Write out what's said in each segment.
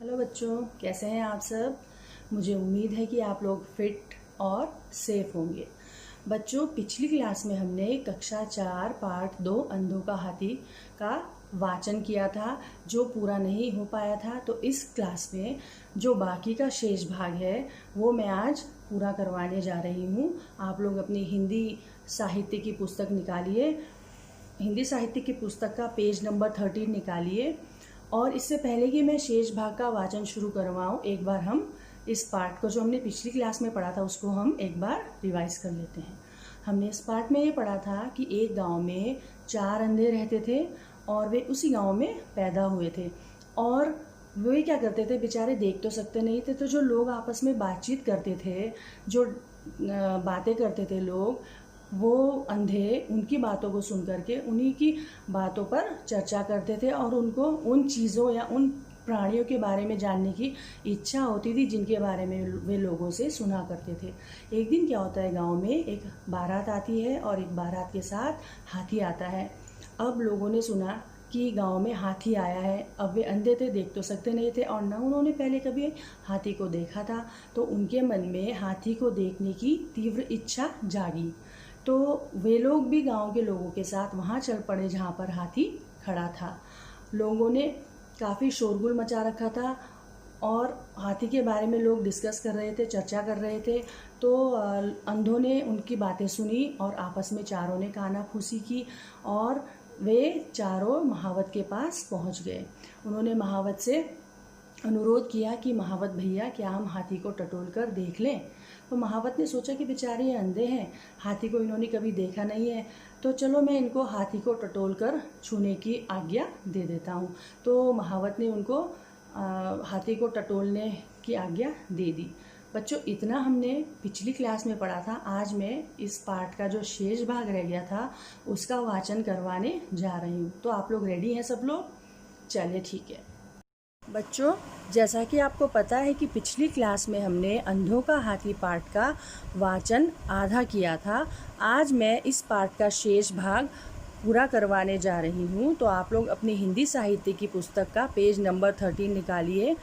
Hello बच्चों, कैसे हैं आप सब। मुझे उम्मीद है कि आप लोग फिट और सेफ होंगे। बच्चों, पिछली क्लास में हमने कक्षा 4 पार्ट 2 अंधों का हाथी का वाचन किया था, जो पूरा नहीं हो पाया था। तो इस क्लास में जो बाकी का शेष भाग है वो मैं आज पूरा करवाने जा रही हूँ। आप लोग अपनी हिंदी साहित्य की पुस्तक निकालिए, हिंदी साहित्य की पुस्तक का पेज नंबर 13 निकालिए। और इससे पहले कि मैं शेष भाग का वाचन शुरू करवाऊँ, एक बार हम इस पार्ट को जो हमने पिछली क्लास में पढ़ा था उसको हम एक बार रिवाइज कर लेते हैं। हमने इस पार्ट में ये पढ़ा था कि एक गांव में 4 अंधे रहते थे और वे उसी गांव में पैदा हुए थे। और वे क्या करते थे, बेचारे देख तो सकते नहीं थे, तो जो लोग आपस में बातचीत करते थे, जो बातें करते थे लोग, वो अंधे उनकी बातों को सुन करके उन्हीं की बातों पर चर्चा करते थे और उनको उन चीज़ों या उन प्राणियों के बारे में जानने की इच्छा होती थी जिनके बारे में वे लोगों से सुना करते थे। एक दिन क्या होता है, गांव में एक बारात आती है और एक बारात के साथ हाथी आता है। अब लोगों ने सुना कि गांव में हाथी आया है। अब वे अंधे थे, देख तो सकते नहीं थे और न उन्होंने पहले कभी हाथी को देखा था, तो उनके मन में हाथी को देखने की तीव्र इच्छा जागी। तो वे लोग भी गांव के लोगों के साथ वहां चल पड़े जहां पर हाथी खड़ा था। लोगों ने काफ़ी शोरगुल मचा रखा था और हाथी के बारे में लोग डिस्कस कर रहे थे, चर्चा कर रहे थे। तो अंधों ने उनकी बातें सुनी और आपस में चारों ने कानाफूसी की और वे चारों महावत के पास पहुंच गए। उन्होंने महावत से अनुरोध किया कि महावत भैया, क्या हम हाथी को टटोल कर देख लें। तो महावत ने सोचा कि बेचारे ये अंधे हैं, हाथी को इन्होंने कभी देखा नहीं है, तो चलो मैं इनको हाथी को टटोल कर छूने की आज्ञा दे देता हूँ। तो महावत ने उनको हाथी को टटोलने की आज्ञा दे दी। बच्चों, इतना हमने पिछली क्लास में पढ़ा था। आज मैं इस पाठ का जो शेष भाग रह गया था उसका वाचन करवाने जा रही हूँ। तो आप लोग रेडी हैं सब लोग? चलिए ठीक है। बच्चों, जैसा कि आपको पता है कि पिछली क्लास में हमने अंधों का हाथी पाठ का वाचन आधा किया था। आज मैं इस पाठ का शेष भाग पूरा करवाने जा रही हूँ। तो आप लोग अपनी हिंदी साहित्य की पुस्तक का पेज नंबर 13 निकालिए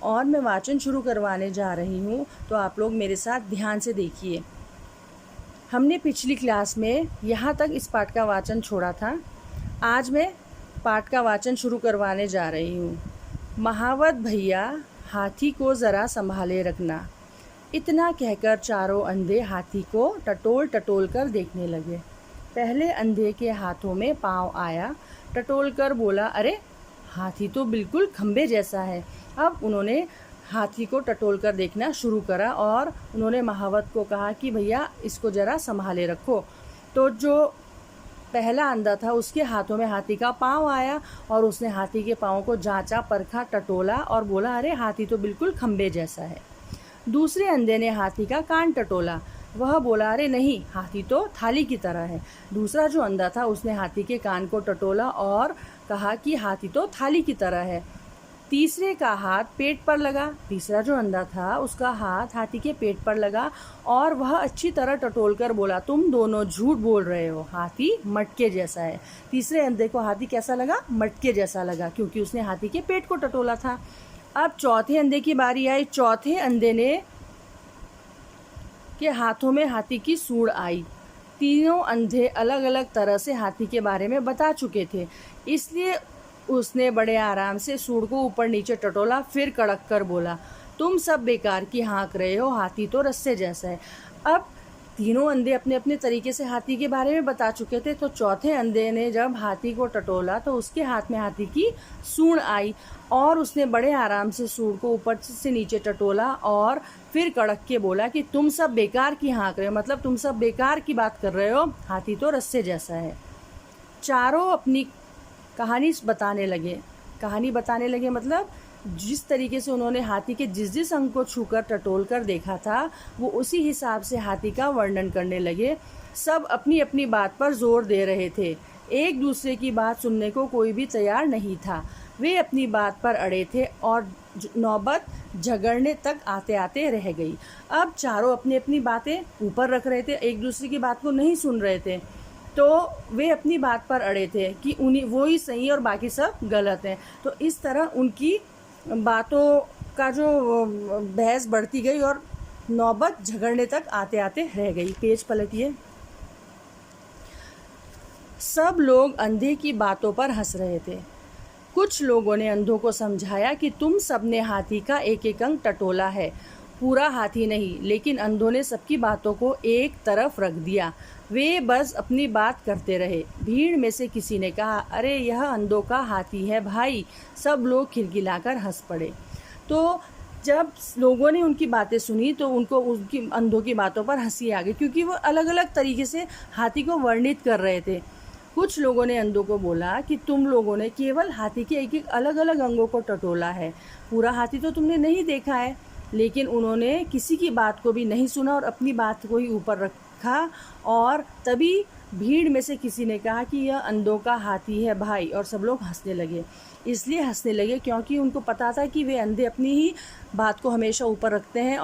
और मैं वाचन शुरू करवाने जा रही हूँ। तो आप लोग मेरे साथ ध्यान से देखिए। हमने पिछली क्लास में यहाँ तक इस पाठ का वाचन छोड़ा था। आज मैं पाठ का वाचन शुरू करवाने जा रही हूँ। महावत भैया, हाथी को ज़रा संभाले रखना। इतना कहकर चारों अंधे हाथी को टटोल टटोल कर देखने लगे। पहले अंधे के हाथों में पाँव आया, टटोल कर बोला, अरे हाथी तो बिल्कुल खंबे जैसा है। अब उन्होंने हाथी को टटोल कर देखना शुरू करा और उन्होंने महावत को कहा कि भैया इसको ज़रा संभाले रखो। तो जो पहला अंधा था उसके हाथों में हाथी का पाँव आया और उसने हाथी के पाँव को जांचा, परखा, टटोला और बोला, अरे हाथी तो बिल्कुल खंबे जैसा है। दूसरे अंधे ने हाथी का कान टटोला। वह बोला, अरे नहीं, हाथी तो थाली की तरह है। दूसरा जो अंधा था उसने हाथी के कान को टटोला और कहा कि हाथी तो थाली की तरह है। तीसरे का हाथ पेट पर लगा। तीसरा जो अंधा था उसका हाथ हाथी के पेट पर लगा और वह अच्छी तरह टटोल कर बोला, तुम दोनों झूठ बोल रहे हो, हाथी मटके जैसा है। तीसरे अंधे को हाथी कैसा लगा? मटके जैसा लगा, क्योंकि उसने हाथी के पेट को टटोला था। अब चौथे अंधे की बारी आई। चौथे अंधे ने के हाथों में हाथी की सूंड आई। तीनों अंधे अलग अलग तरह से हाथी के बारे में बता चुके थे, इसलिए उसने बड़े आराम से सूंड को ऊपर नीचे टटोला, फिर कड़क कर बोला, तुम सब बेकार की हाँक रहे हो, हाथी तो रस्से जैसा है। अब तीनों अंधे अपने अपने तरीके से हाथी के बारे में बता चुके थे। तो चौथे अंधे ने जब हाथी को टटोला तो उसके हाथ में हाथी की सूंड आई और उसने बड़े आराम से सूंड को ऊपर से नीचे टटोला और फिर कड़क के बोला कि तुम सब बेकार की हाँक रहे हो, मतलब तुम सब बेकार की बात कर रहे हो, हाथी तो रस्से जैसा है। चारों अपनी कहानी बताने लगे मतलब जिस तरीके से उन्होंने हाथी के जिस अंग को छूकर टटोल कर देखा था वो उसी हिसाब से हाथी का वर्णन करने लगे। सब अपनी अपनी बात पर जोर दे रहे थे। एक दूसरे की बात सुनने को कोई भी तैयार नहीं था। वे अपनी बात पर अड़े थे और नौबत झगड़ने तक आते आते रह गई। अब चारों अपनी अपनी बातें ऊपर रख रहे थे, एक दूसरे की बात को नहीं सुन रहे थे। तो वे अपनी बात पर अड़े थे कि उन्हीं वो ही सही और बाकी सब गलत हैं। तो इस तरह उनकी बातों का जो बहस बढ़ती गई और नौबत झगड़ने तक आते आते रह गई। पेज पलटिए। सब लोग अंधे की बातों पर हंस रहे थे। कुछ लोगों ने अंधों को समझाया कि तुम सबने हाथी का एक एक अंग टटोला है, पूरा हाथी नहीं। लेकिन अंधों ने सबकी बातों को एक तरफ रख दिया। वे बस अपनी बात करते रहे। भीड़ में से किसी ने कहा, अरे यह अंधों का हाथी है भाई। सब लोग खिलखिलाकर हंस पड़े। तो जब लोगों ने उनकी बातें सुनी तो उनको उनकी अंधों की बातों पर हंसी आ गई, क्योंकि वो अलग अलग तरीके से हाथी को वर्णित कर रहे थे। कुछ लोगों ने अंधों को बोला कि तुम लोगों ने केवल हाथी के एक एक अलग अलग अंगों को टटोला है, पूरा हाथी तो तुमने नहीं देखा है। लेकिन उन्होंने किसी की बात को भी नहीं सुना और अपनी बात को ही ऊपर रखा। और तभी भीड़ में से किसी ने कहा कि यह अंधों का हाथी है भाई, और सब लोग हंसने लगे। इसलिए हंसने लगे क्योंकि उनको पता था कि वे अंधे अपनी ही बात को हमेशा ऊपर रखते हैं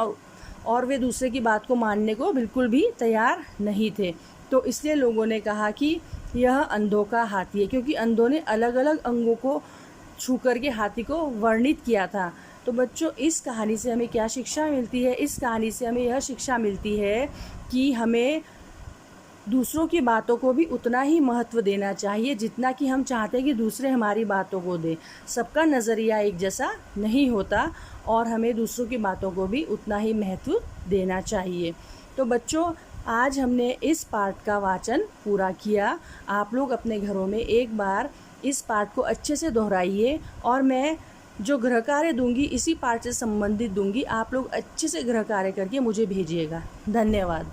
और वे दूसरे की बात को मानने को बिल्कुल भी तैयार नहीं थे। तो इसलिए लोगों ने कहा कि यह अंधों का हाथी है, क्योंकि अंधों ने अलग अलग अंगों को छू करके हाथी को वर्णित किया था। तो बच्चों, इस कहानी से हमें क्या शिक्षा मिलती है? इस कहानी से हमें यह शिक्षा मिलती है कि हमें दूसरों की बातों को भी उतना ही महत्व देना चाहिए जितना कि हम चाहते हैं कि दूसरे हमारी बातों को दें। सबका नज़रिया एक जैसा नहीं होता और हमें दूसरों की बातों को भी उतना ही महत्व देना चाहिए। तो बच्चों, आज हमने इस पाठ का वाचन पूरा किया। आप लोग अपने घरों में एक बार इस पाठ को अच्छे से दोहराइए और मैं जो गृह कार्य दूंगी इसी पाठ से संबंधित दूंगी। आप लोग अच्छे से गृह कार्य करके मुझे भेजिएगा। धन्यवाद।